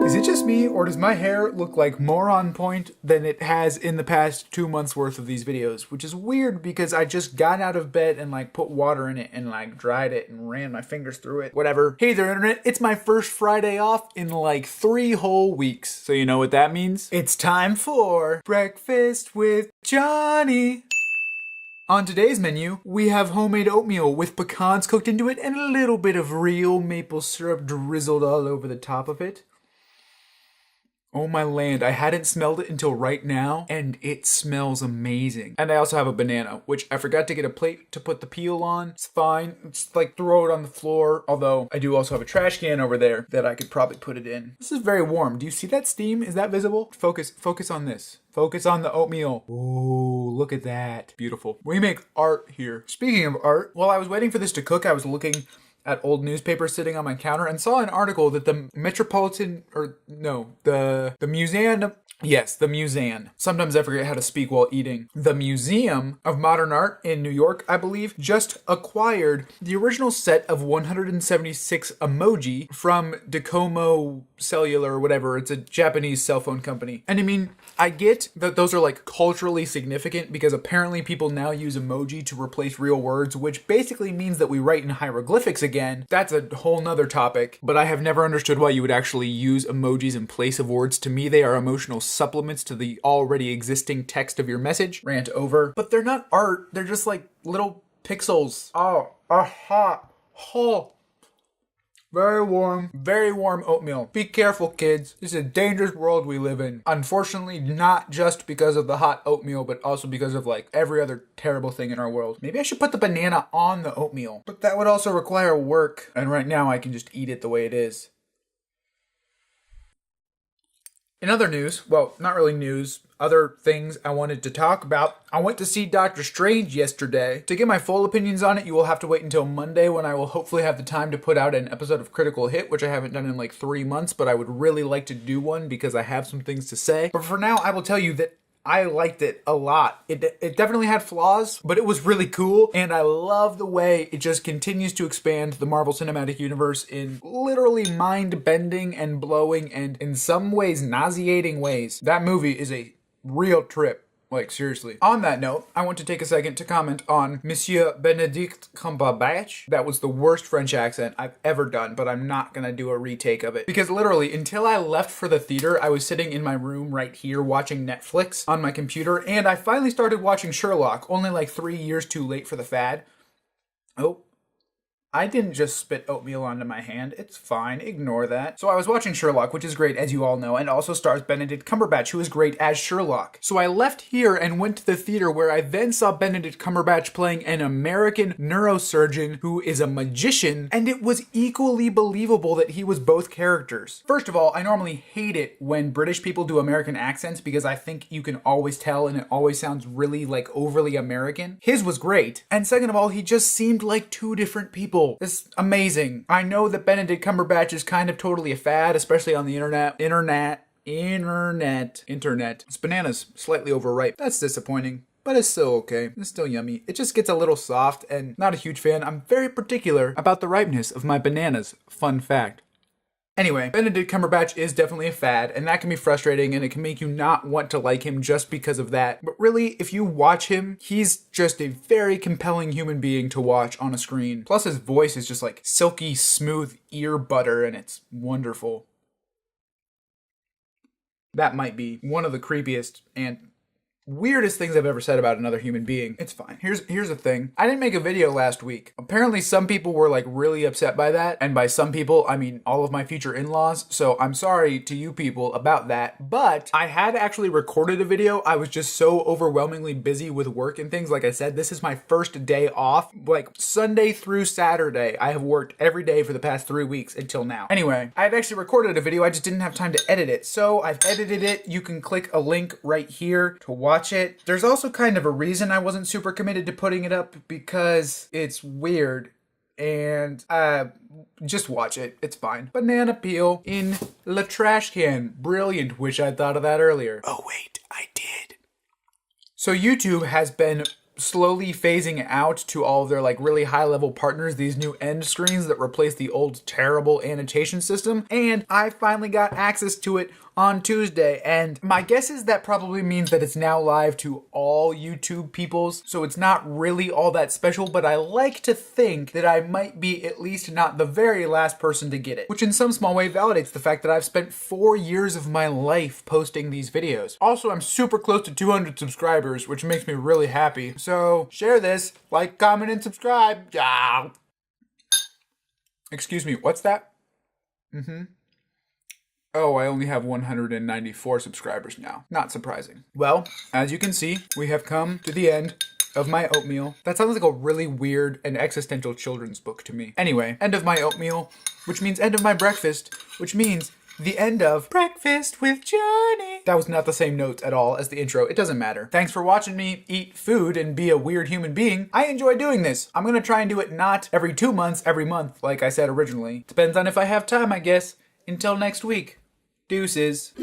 Is it just me, or does my hair look like more on point than it has in the past 2 months worth of these videos? Which is weird because I just got out of bed and like put water in it and like dried it and ran my fingers through it. Whatever. Hey there, internet. It's my first Friday off in like 3 whole weeks. So you know what that means? It's time for Breakfast with Jonnie. On today's menu, we have homemade oatmeal with pecans cooked into it and a little bit of real maple syrup drizzled all over the top of it. Oh my land, I hadn't smelled it until right now, and it smells amazing. And I also have a banana, which I forgot to get a plate to put the peel on. It's fine, just like throw it on the floor. Although, I do also have a trash can over there that I could probably put it in. This is very warm. Do you see that steam? Is that visible? Focus on this. Focus on the oatmeal. Ooh, look at that. Beautiful. We make art here. Speaking of art, while I was waiting for this to cook, I was looking at old newspapers sitting on my counter and saw an article that the Museum, sometimes I forget how to speak while eating. The Museum of Modern Art in New York, I believe, just acquired the original set of 176 emoji from Docomo Cellular or whatever. It's a Japanese cell phone company. And I mean, I get that those are like culturally significant because apparently people now use emoji to replace real words, which basically means that we write in hieroglyphics again. That's a whole nother topic, but I have never understood why you would actually use emojis in place of words. To me, they are emotional supplements to the already existing text of your message. Rant over. But they're not art, they're just like little pixels. Oh, hot. Very warm oatmeal. Be careful, kids. This is a dangerous world we live in. Unfortunately, not just because of the hot oatmeal, but also because of like every other terrible thing in our world. Maybe I should put the banana on the oatmeal, but that would also require work. And right now I can just eat it the way it is. In other news, well, not really news, other things I wanted to talk about, I went to see Doctor Strange yesterday. To get my full opinions on it, you will have to wait until Monday when I will hopefully have the time to put out an episode of Critical Hit, which I haven't done in like 3 months, but I would really like to do one because I have some things to say. But for now, I will tell you that I liked it a lot. It definitely had flaws, but it was really cool, and I love the way it just continues to expand the Marvel Cinematic Universe in literally mind-bending and blowing and in some ways nauseating ways. That movie is a real trip. Like, seriously. On that note, I want to take a second to comment on Monsieur Benedict Cumberbatch. That was the worst French accent I've ever done, but I'm not gonna do a retake of it. Because literally, until I left for the theater, I was sitting in my room right here watching Netflix on my computer, and I finally started watching Sherlock, only like 3 years too late for the fad. Oh. I didn't just spit oatmeal onto my hand. It's fine. Ignore that. So I was watching Sherlock, which is great, as you all know, and also stars Benedict Cumberbatch, who is great as Sherlock. So I left here and went to the theater where I then saw Benedict Cumberbatch playing an American neurosurgeon who is a magician, and it was equally believable that he was both characters. First of all, I normally hate it when British people do American accents because I think you can always tell and it always sounds really like overly American. His was great. And second of all, he just seemed like 2 different people. It's amazing. I know that Benedict Cumberbatch is kind of totally a fad, especially on the internet. It's bananas, slightly overripe. That's disappointing, but it's still okay. It's still yummy. It just gets a little soft and not a huge fan. I'm very particular about the ripeness of my bananas. Fun fact. Anyway, Benedict Cumberbatch is definitely a fad, and that can be frustrating, and it can make you not want to like him just because of that. But really, if you watch him, he's just a very compelling human being to watch on a screen. Plus, his voice is just like silky smooth ear butter, and it's wonderful. That might be one of the creepiest and weirdest things I've ever said about another human being. It's fine. Here's the thing. I didn't make a video last week. Apparently some people were like really upset by that. And by some people, I mean all of my future in-laws. So I'm sorry to you people about that. But I had actually recorded a video. I was just so overwhelmingly busy with work and things. Like I said, this is my first day off. Like Sunday through Saturday, I have worked every day for the past 3 weeks until now. Anyway, I had actually recorded a video. I just didn't have time to edit it. So I've edited it. You can click a link right here to watch it. There's also kind of a reason I wasn't super committed to putting it up because it's weird and just watch it. It's fine. Banana peel in the trash can. Brilliant. Wish I'd thought of that earlier. Oh wait, I did. So YouTube has been slowly phasing out to all of their like really high level partners these new end screens that replace the old terrible annotation system, and I finally got access to it on Tuesday, and my guess is that probably means that it's now live to all YouTube peoples, so it's not really all that special, but I like to think that I might be at least not the very last person to get it, which in some small way validates the fact that I've spent 4 years of my life posting these videos. Also, I'm super close to 200 subscribers, which makes me really happy, so share this, like, comment, and subscribe. Yeah. Excuse me, what's that? Oh, I only have 194 subscribers now. Not surprising. Well, as you can see, we have come to the end of my oatmeal. That sounds like a really weird and existential children's book to me. Anyway, end of my oatmeal, which means end of my breakfast, which means the end of Breakfast with Jonnie. That was not the same notes at all as the intro. It doesn't matter. Thanks for watching me eat food and be a weird human being. I enjoy doing this. I'm gonna try and do it not every 2 months, every month, like I said originally. Depends on if I have time, I guess. Until next week. Deuces.